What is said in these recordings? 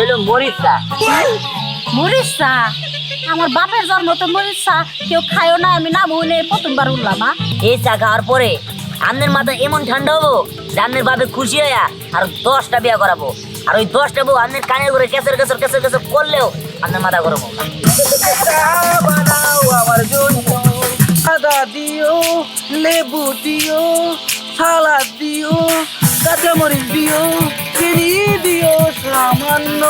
হলো মরিচ চা। মরিচ চা? আমার বাপের জন্ম তো মরিচ চা কেউ খায়ও না, আমি না বলে প্রথমবার উঠলাম। এই চা খাওয়ার পরে আপনার মাথা এমন ঠান্ডা হবো যে আপনার বাপে খুশি হইয়া আর 10টা বিয়া করাবো। আর ওই 10টা বউ আপনার কানের করে কেসর কেসর কেসর কেসর করলেও আপনার মাথা গরম হবে। বানাও আমার জন্য, আদা দিও, লেবু দিও, সালাদ দিও, কাঁচামরিচ দিও, চিনি দিও সামান্য।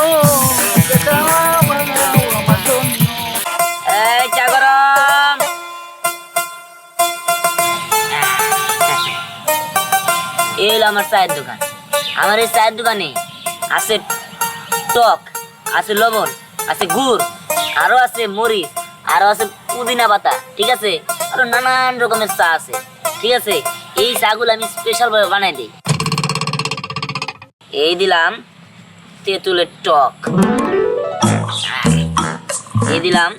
চা বানাও আমার জন্য। এই চা গরম। এই হলো আমার চায়ের দোকান। আমার এই চায়ের দোকানে আছে টক, আছে লবণ, আছে গুড়, আরো আছে মরিচ, আরো আছে পুদিনা পাতা, ঠিক আছে, আরো নানান রকমের চা আছে, ঠিক আছে। এই চাগুলো আমি স্পেশাল ভাবে বানাই দিই। এই দিলাম তেঁতুলের টক, এই দিলাম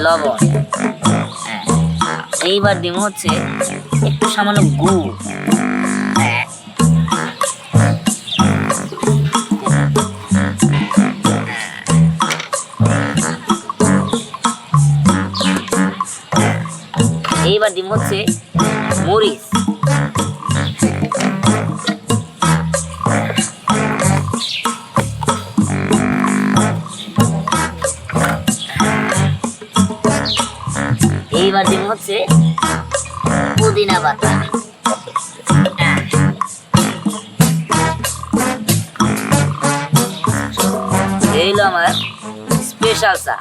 লবণ, এইবার দিব হচ্ছে একটু সামান্য গুড়, এইবার দিব হচ্ছে মরিচ, এইবার দিব হচ্ছে পুদিনা পাতা, এই হলো আমার স্পেশাল চা।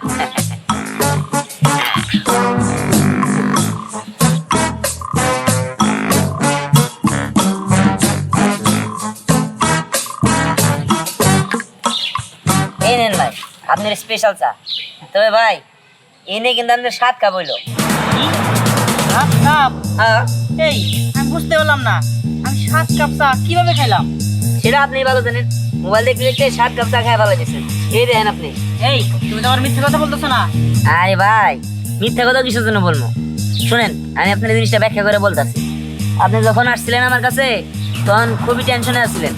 এই নেন ভাই আপনার স্পেশাল চা। তবে ভাই এনে কিন্তু আপনার 7 কাপ হইলো। হ্যাঁ, এই আমি বুঝতে পারলাম না, আমি 7 কাপ চা কিভাবে খাইলাম? সেটা আপনি ভালো জানেন। মোবাইল দেখে দেখতে 7 কাপ চা খায় ভালো গেছেন। এই দেখেন আপনি। এই তুমি তো আমার মিথ্যে কথা বলতেছো না? আরে ভাই মিথ্যা কথা কিসের জন্য বলবো? শুনেন আমি আপনার জিনিসটা ব্যাখ্যা করে বলতেছি। আপনি যখন আসছিলেন আমার কাছে তখন খুবই টেনশনে আসছিলেন,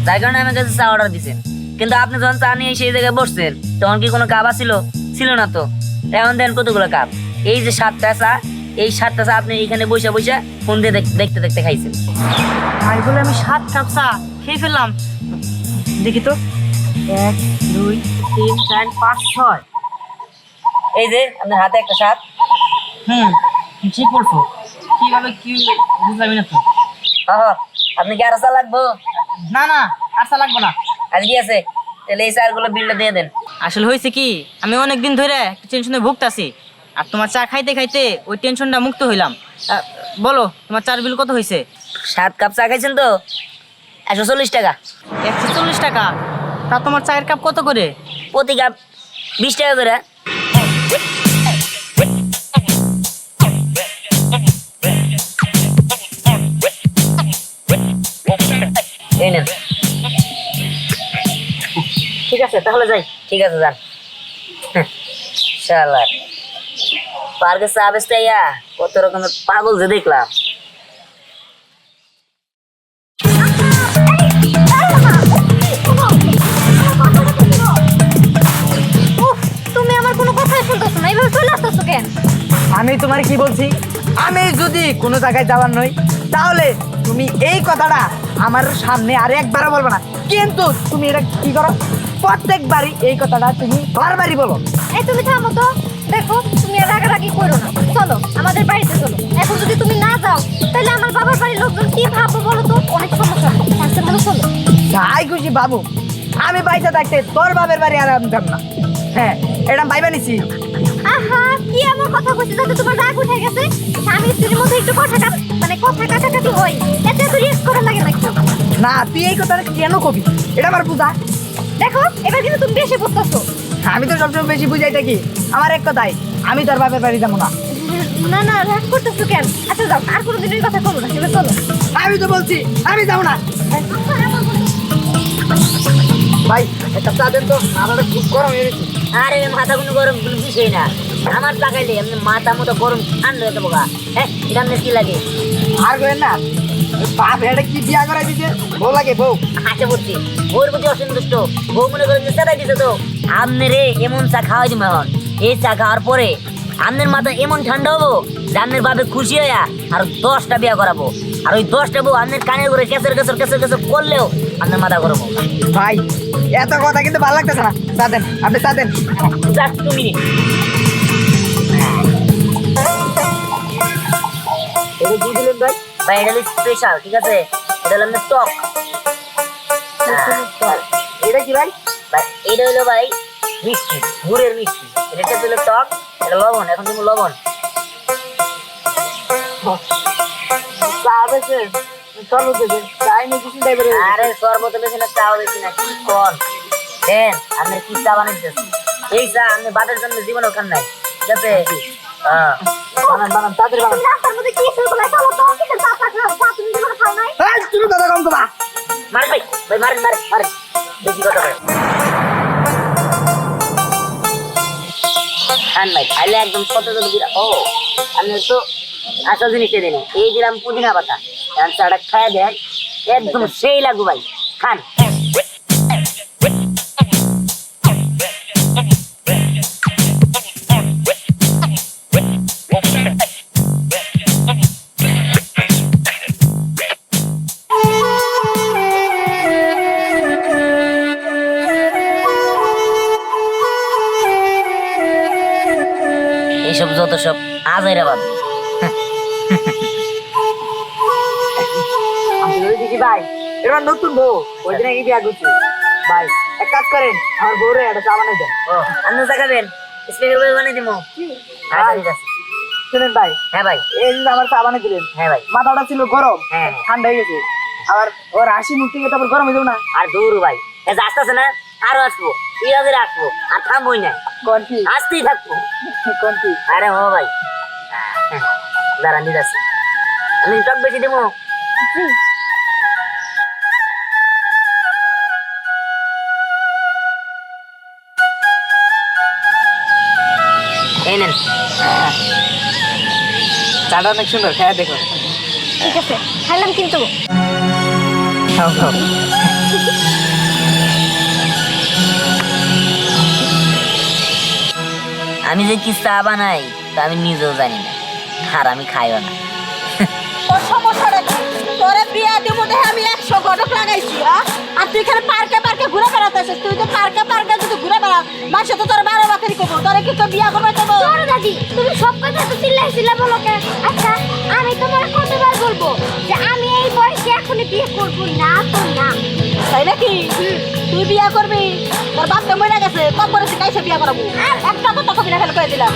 তাই কারণে আমার কাছে চা অর্ডার দিয়েছেন। কিন্তু আপনি যখন চা নিয়ে সেই জায়গায় বসছেন তখন কি কোনো কাপ ছিল? ছিল না তো। এখন দেন কতগুলো কাপ। এই যে 7টা চা, এই 7টা চা আপনি এইখানে বসে বসে ফোন দিয়ে দেখতে দেখতে খাইছেন। ভাই বলে আমি 7 কাপ চা খেয়ে ফেললাম। দেখি তো, 1 2 3 4 5 6। এই যে আপনার হাতে একটা 7। ঠিক বলছো, কিভাবে কি বুঝলামই না তো। হ্যাঁ, আপনি কি আরো চা লাগবো? না না, আর চা লাগবো না। আর কি আছে? তাহলে এই চাগুলো বিলটা দিয়ে দেন। আসলে হয়েছে কি, আমি অনেকদিন ধরে একটা টেনশনে ভুগতাছি, আর তোমার চা খাইতে খাইতে ওই টেনশনটা মুক্ত হইলাম। বলো তোমার চার বিল কত হয়েছে? 7 কাপ চা খাইছেন তো 140 টাকা। 140 টাকা? তা তোমার চায়ের কাপ কত করে? প্রতি কাপ 20 টাকা করে। এই নেন। ঠিক আছে তাহলে যাই। ঠিক আছে যান। শালা পার্কে চা বেচতে আইয়া কত রকমের পাগল যে দেখলাম। তুমি আমার কোনো কথাই শুনতেছো না, এইভাবে চলে আসতেছো কেন? আমি তোমার কি বলছি, আমি যদি কোনো জায়গায় যাওয়ার নই তাহলে তুমি এই কথাটা আমার সামনে আর একবারও বলবো না। কিন্তু তুমি এটা কি করো, প্রত্যেকবারই এই কথাটা তুমি বারবারই বলো। এই তুমি থামো তো। দেখো তুমি আর রাগারাগি করো না, চলো আমাদের বাড়িতে চলো। এখন যদি তুমি না যাও তাহলে আমার বাবার বাড়ির লোকজন কি ভাববো বলো তো? অনেক সমস্যা হবে। আচ্ছা ভালো চলো। যাই খুশি বাবু, আমি বাইসা থাকতে তোর বাপের বাড়ি আর আমি যাব না। হ্যাঁ, এটা ভাইবা নিছি। আহা, কি এমন কথা কইছিস যাতে তোমার রাগ উঠে গেছে? স্বামী স্ত্রীর মধ্যে একটু কথা কাটাকাটি হয়, এতে তো রিস্ক করা লাগে নাকি? না, তুই এই কথাটা কেন কবি, এটা আমার বুঝা। দেখো এবার কিন্তু তুমি বেশি বুঝতেছো। আমি তো সবসময় বেশি বুঝাই থাকি। আমার এক কথাই, আমি তোর বাপের বাড়ি যাবো না। না না, রাগ করতেছো কেন? আচ্ছা যাও, আর কোনোদিন এই কথা করবো না, এবার চলো। আমি তো বলছি আমি যাবো না। ভাই একটা চা দেন তো, আমার খুব গরম হয়ে গেছে। আরে মাথা কোনো গরম কোনো বিষয় না। আমার লাগাইলে এমনি মাথা মতো গরম ঠান্ডা হয়ে যাবো গা। হ্যাঁ, এটা আপনার কি লাগে? আর করেন না, বাপ এটা কি বিয়া করাই দিছে বউ লাগে বউ আচ্ছা বুঝছি, বউর প্রতি অসন্তুষ্ট, বউ মনে করেন যে সেটাই দিছে তো আমনে রে এমন চা খাওয়াই দিব এখন। এই চা খাওয়ার পরে আমনের মাথা এমন ঠান্ডা হবো যে আমনের বাপে খুশি হইয়া আর 10টা বিয়া করাবো। আর ওই 10টা বউ আমনের কানের করে কেসর কেসর কেসর কেসর করলেও আমনের মাথা গরম হবে। ভাই এত কথা কিন্তু ভালো লাগতেছে না, চা দেন আপনি চা দেন। Just 2 minute. এটা কি দিলেন ভাই? ভাই এটা হলো স্পেশাল, ঠিক আছে? এটা হলো আমাদের টক। এটা কি ভাই? ভাই এটা হলো ভাই মিষ্টি, গুড়ের মিষ্টি। এটা হলো টক, এটা লবণ। এখন তুমি লবণ। চা বেশি শরবত দেবেন, চাই নি কিছু টাইপের। আরে শরবত বেশি না, চাও বেশি না, কি কর দেন। আপনি কি চা বানাইতেছেন? এই চা আপনি বাদের জন্য জীবনও খান নাই, ঠিক আছে? হ্যাঁ বানান বানান তাড়াতাড়ি বানান। রাস্তার মধ্যে কি শুরু করলে চলো তো, কিসের চা খাও? চা তুমি জীবনে খাও নাই? এই তুমি কথা কম কবা। মারেন ভাই, ভাই মারেন মারেন মারেন, বেশি কথা বলেন। খান ভাই, খাইলে একদম সতেজ দিরা। ও আমি তো আসল জিনিসটা দিন, এই দিলাম পুদিনা পাতা। এখন চাটা খাইয়া দেন, একদম সেই লাগু ভাই, খান। এইসব যত সব আজাইরা ভাবি। আমি বলে দিছি ভাই এটা নতুন বউ, ওই দিন আগে বিয়া করছি ভাই। এক কাজ করেন, আমার বউরে একটা চা বানাই দেন। ও আপনি চা খাবেন? স্পেশাল করে বানিয়ে দিব। আচ্ছা ঠিক আছে। শুনেন ভাই, হ্যাঁ ভাই, এই যে আমার চা বানাই দিলেন, হ্যাঁ ভাই। মাথাটা ছিল গরম, হ্যাঁ। ঠান্ডা হয়ে গেছে। আবার ওর হাসি মুখ থেকে তারপর গরম হয়ে যাবে না। আর দূর ভাই, এই যে আসতেছে না, আরো আসবো, এইভাবে আসবো, আর থামবই না, কোন কি আসতেই থাকবো। কোন কি? আরে ও ভাই, দাঁড়ান দিদাসি, আমি টক বেশি দেবো। এই নেন। চাটা অনেক সুন্দর, খেয়ে দেখো। ঠিক আছে, খাইলাম কিন্তু। খাও খাও। আমি যে কি চা বানাই তা আমি নিজেও জানি না, আর আমি খাইও না। তোর সমস্যাটা কি? তোরে বিয়া দিব দেখে আমি 100 ঘটক লাগাইছি, আর তুই এখানে পার্কে পার্কে ঘুরে বেড়াতেছিস। তুই যে পার্কে পার্কে যদি ঘুরে বেড়াস, মানুষ তো তোর 12 বাকরি করবো। তোরে কি তোর বিয়া করবে দেবো? বড় দাদি, তুমি সব কথা তো চিল্লাইছিলা বলো কেন? আচ্ছা, আমি তোমার কতবার বলবো যে আমি এই বয়সে এখনই বিয়ে করব না? তো না। তাই নাকি? তুই বিয়া করবি? তোর বাপ তো মরে গেছে, কবরে শিখাইছে বিয়া করাবো। একটা কথা কবি না, ফেলে করে দিলাম।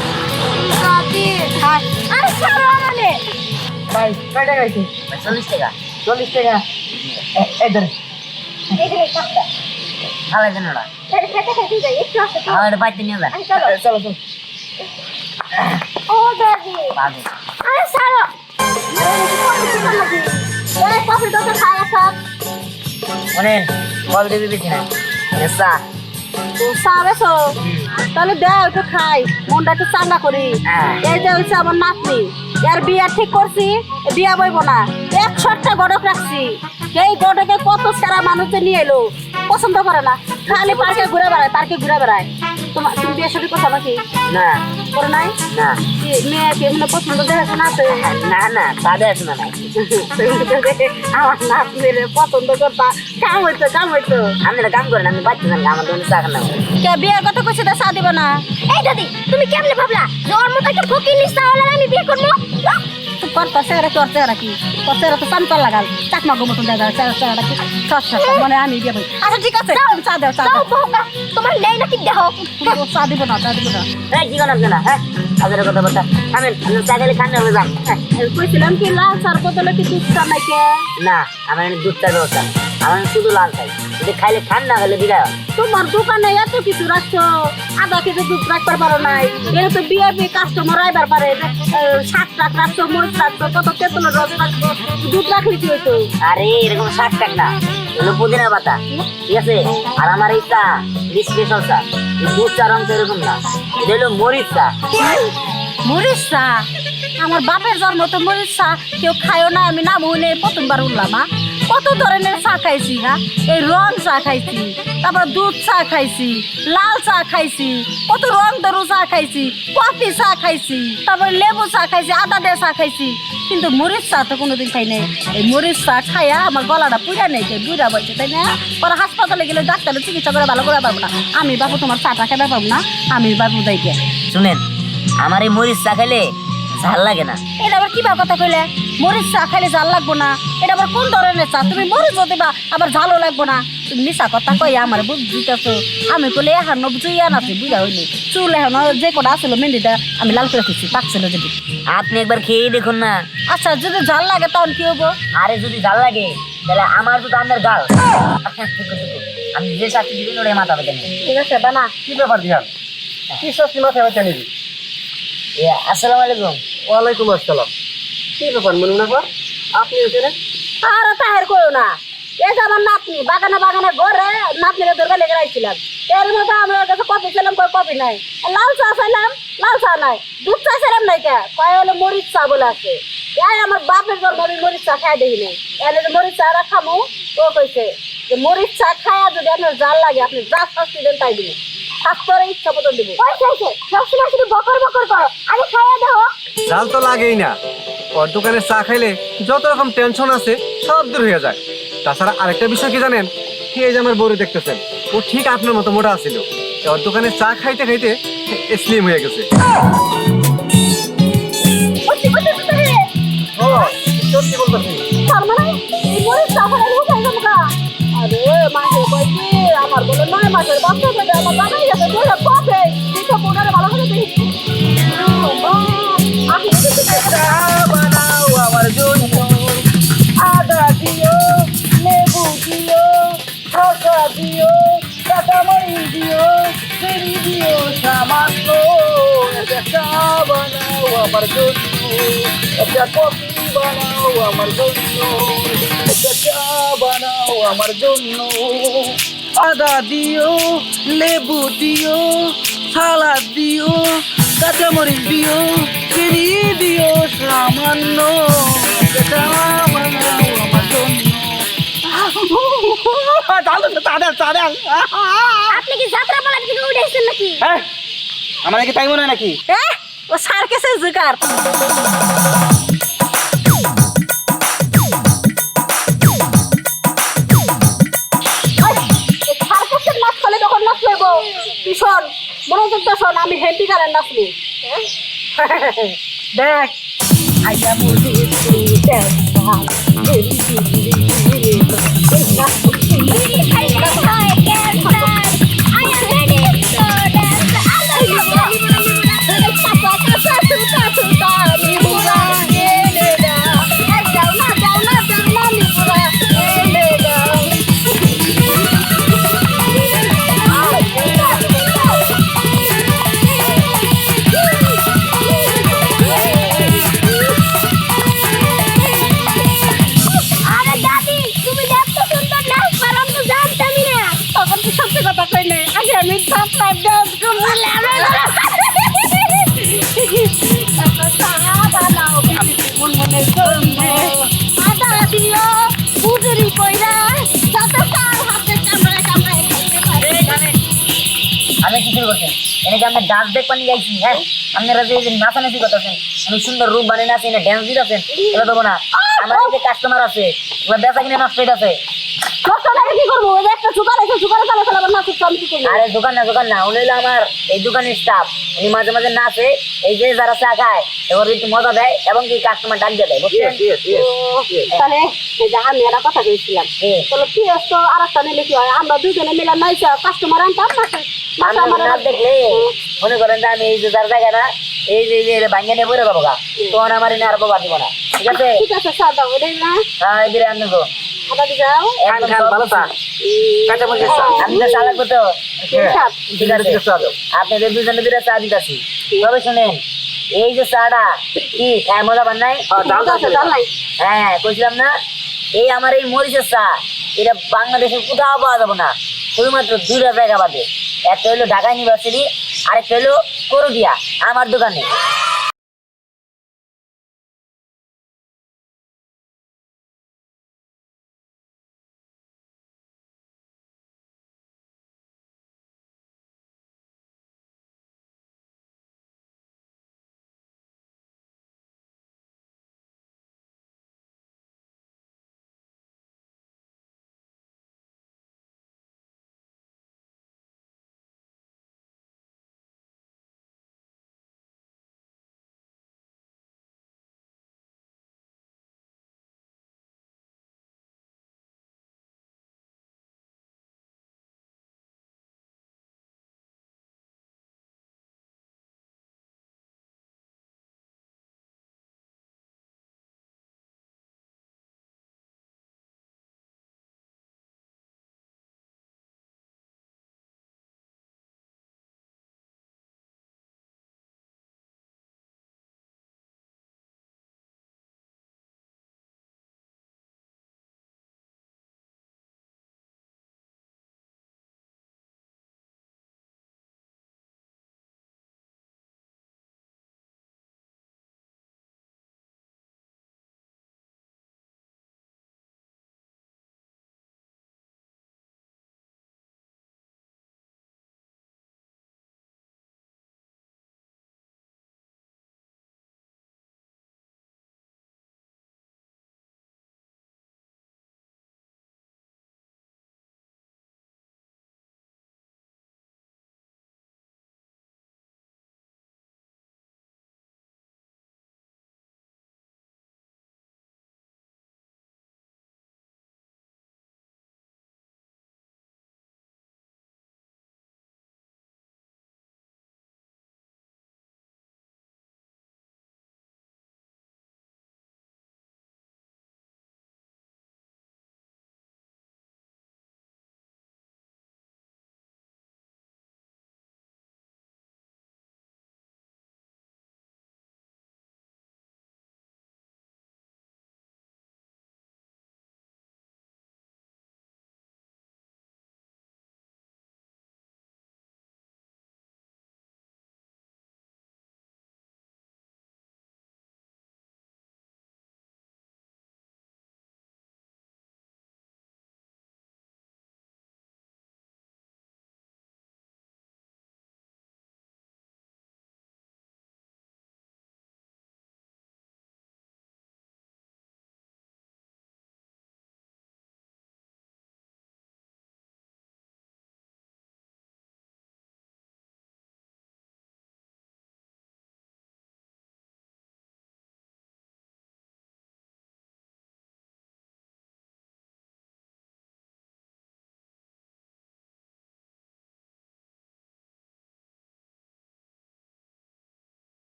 দাদি, হ্যাঁ, আরে ছাড়ো আমারে। ভাই কয় টাকা হয়েছে? 40 টাকা 40 টাকা। এই ধরেন। এই যে কাপটা, খাওয়াই দেন ওরা, এটা খেতে খেতে যাই, একটু আসতে তো। আমার বাড়িতে নিয়ে যান। আরে চলো। চলো চলো। ও দাদি, পাবে। আরে ছাড়ো। এই কফি তোকে খায় সব। শোনেন, কল দেবি বেশি না, চা। সাবেছো তাহলে দেও একটু খাই, মনটা একটু চাঙ্গা করি। হ্যাঁ। এই যে হচ্ছে আমার নাতনি, এর বিয়া ঠিক করছি, বিয়া বইব না। 100টা গড়ক রাখছি, এই গড়কে কত সেরা মানুষে নিয়ে এলো, পছন্দ করে না, খালি পার্কে ঘুরে বেড়ায়, পার্কে ঘুরে বেড়ায়। তোমার তুমি বিয়ে শাদী করছো নাকি? না করে নাই? না কি মেয়ে কি এমনি পছন্দ দেখাশোনা আছে? না না, তাদের শোনা নাই। আমার নাতনির পছন্দ করতা, কাম হইতো কাম হইতো। আপনি একটা কাম করেন, আপনি বাচ্চা জানেন, আমার তো চা খান না। কে বিয়ের কথা কইছে তা চা দিব না? এই দাদি, তুমি কেমনে ভাবলা যে ওর মতো একটা ফকির নিস্তা হলে আমি বিয়ে করবো? করতে চেহারা তোর চেহারা কি? তোর চেহারা তো চামচার লাগাল, চাকমা গো মতন দেখা চেহারা কি সস্তা, মানে আমি দিয়ে বই। আচ্ছা ঠিক আছে, তুমি চা দাও, চা দাও দাও। বউকা, তোমার নেই নাকি দেহ? ও চা দিব না, চা দিব না। এই কি করেন আপনারা? হ্যাঁ, তাদের কথা বলতে আমেন, আপনি চা খেলে খান না, হয়ে যান। হ্যাঁ। কইছিলাম কি লাল চার বদলে কি দুধ চা নাই কে? না, আমার এখানে দুধ চার ব্যবস্থা, আমার শুধু লাল চাই। যদি খাইলে খান, না হলে বিদায় হন। তোমার দোকানে এত কিছু রাখছো, আধা কেজি দুধ রাখবার পারো নাই। এটা তো বিয়ে কাস্টমার আইবার পারে, শাক টাক রাখছো, মরিচ রাখছো, কত তেঁতুলের রস রাখছো, দুধ রাখলি কি হইতো? আরে এরকম 60 টাকা না, হলো পুদিনা পাতা, ঠিক আছে? আর আমার এই চা স্পেশাল চা, এই দুধ চা রং তো এরকম না, এটা হলো মরিচ চা। মরিচ চা? আমার বাপের জন্ম তো মরিচ চা কেউ খায়ও না, আমি নামও নেই, প্রথমবার উঠলাম। কত ধরনের চা খাইছি, হ্যাঁ, এই রং চা খাইছি, তারপর দুধ চা খাইছি, লাল চা খাইছি, কত রং দরু চা খাইছি, কফি চা খাইছি, তারপর লেবু চা খাইছি, আদা দিয়ে চা খাইছি, কিন্তু মরিচ চা তো কোনোদিন খাই নাই। এই মরিচ চা খাইয়া আমার গলাটা পুড়া নেই, বুড়া বলছে, তাই না? পরে হাসপাতালে গেলে ডাক্তারের চিকিৎসা করে ভালো করে পাবো না। আমি বাবু তোমার চাটা খেতে পাবো না, আমি বাবু যাইকে। শুনেন, আমার এই মরিচ চা খেলে ঝাল লাগে না। এটা আবার কিবা কথা কইলে? মরিচ চা খাইলে ঝাল লাগবো না, এটা আবার কোন ধরনের চা? তুমি মরিচও দিবা আবার ঝালও লাগবো না, তুমি মিশা কথা কই আমার বুঝ দিতেছো। আমি কইলে এখন বুঝিয়া নাছি, বুঝা হইনি চুল এখন যে কটা আসলো মেহেন্দিটা আমি লাল করে দিচ্ছি, পাকছিল যদি। আপনি একবার খেয়েই দেখুন না। আচ্ছা, যদি ঝাল লাগে তখন কি হবো? আরে যদি ঝাল লাগে তাহলে আমার তো আপনার গাল। আমি যে শাস্তি দিবেন ওটাই মাথা পেতেন। ঠিক আছে বানা। কি ব্যাপার দিহান, কি শাস্তি মাথায় বাচ্চা নিবি? আসসালামু আলাইকুম। ওয়ালাইকুম আসসালাম। কি ব্যাপার মনে না কর, আপনি এখানে? আর তাহের কইও না, এই যে আমার নাতনি বাগানে বাগানে ঘরে নাতনিরে ধরবে লেগে রাখছিলাম। এর মধ্যে আমি ওর কাছে কফি ছিলাম, কই কফি নাই। লাল চা চাইলাম, লাল চা নাই। দুধ চা চাইলাম নাই, কে কয় হলো মরিচ চা বলে আছে। এই আমার বাপের জন্ম আমি মরিচ চা খাই দেখি নাই। এলে যে মরিচ চা খামু, ও কইছে যে মরিচ চা খায়া যদি আপনার জাল লাগে আপনি যা শাস্তি দেন তাই দিবেন, শাস্তির ইচ্ছা মতন দিব। সবসময় শুধু বকর বকর করো, আগে খাইয়া দাও। জাল তো লাগেই না, ওর দোকানে চা খাইলে যত রকম টেনশন আছে সব দূর হয়ে যায়। তাছাড়া আরেকটা বিষয় কি জানেন, এই যে আমার বউরে দেখতেছেন, ও ঠিক আপনার মতো মোটা ছিল, ওর দোকানে চা খাইতে খাইতে স্লিম হয়ে গেছে। ও সত্যি বলতেছি। তার মানে এই মরিচ চা খাইলে হুকাই যাবো গা? আরে মাসে কইছি আমার বলে 9 মাসের বাচ্চা পেটে আমার বানাই গেছে, বলে কবে দুটো বোনারে ভালো করে দেখি। চা বানাও আমার জন্য, আদা দিও, লেবু দিও, শসা দিও, কাঁচামরিচ দিও, চিনি দিও সামান্য। একটা চা বানাও আমার জন্য, একটা কফি বানাও আমার জন্য, একটা চা বানাও আমার জন্য। আদা দিও, লেবু দিও, সালাদ দিও, কাঁচামরিচ দিও, চিনি দিও সামান্য। একটা চা বানাও আমার জন্য। আপনি কি যাত্রা পালার থেকে উঠেছেন নাকি? আমাদের কি তাই মনে হয় নাকি? ও সার্কেসের জুকার। সার্কেসের নাচ খেলে যখন নাচ লইব, ভীষণ মনোযোগ তো শোন, আমি হ্যান্ডিকারের নাচবো। দেখ আইয়া মুরগি dance. Really hurry up, boy, dance, dance. I am ready to dance. আরে দাদি, তুমি এত সুন্দর নাচ পারো, আমি তো জানতামই না। তখন কি সত্যি কথা কই নাই, আগে আমি যাত্রা ডান্স করবো। আদা দিও, বুজুরি কইরা, যাতে তার হাতে কামড়ায় কামড়ায় খাইতে পারে। আমি কি শুরু করছেন? এনেকে আমরা ডান্স দেখবার নিয়ে যাইছি। হ্যাঁ, আপনারা যে নাচানাচি করতেছেন, আমি সুন্দর রূপ বানিয়ে নাচি, না ড্যান্স দিতেছেন, এগুলো দেবো না। আমার এই যে কাস্টমার আছে, ওরা বেচা কিনে নষ্ট হইতেছে। কষ্টটাকে কি করবো? ওই যে একটা জোগাড় আছে, জোগাড়ে চালা চালা আবার নাচুক, আমি কি করবো? আরে দোকান না, উনি হলো আমার এই দোকানের স্টাফ। উনি মাঝে মাঝে নাচে, এই যে যারা চা খায় এবার একটু মজা দেয় এবং কি কাস্টমার ডাক দিয়ে দেয়, বুঝছেন? তাহলে এই যে আমি একটা কথা কইছিলাম, তাহলে কি তো আর একটা নিলে কি হয়? আমরা দুজনে মিলে নাইছা কাস্টমার আনতাম না। আমার নাচ দেখলে মনে করেন যে আমি এই যে যার জায়গা না, এই যে ভাঙ্গে নিয়ে বলে যাবো গা, তখন আমার এনে আর বাবা দিব না। ঠিক আছে? ঠিক আছে, স্যার দাও ওটাই না। হ্যাঁ, এদিকে আমি গো আদা দি যাও। ভালো চা, কাঁচামরিচ চা। আমি তো চা লাগবো তো। ঠিক আছে, আপনাদের দুজনে দুটা চা দিতেছি। তবে শুনেন, এই যে চাটা কি খায় মজা পান নাই? জাল নাই। হ্যাঁ, কইছিলাম না, এই আমার এই মরিচের চা, এটা বাংলাদেশে কোথাও পাওয়া যাবে না, শুধুমাত্র দুইটা জায়গা বাদে। একটা হলো ঢাকা ইউনিভার্সিটি, আরেকটা হলো করুটিয়া আমার দোকানে।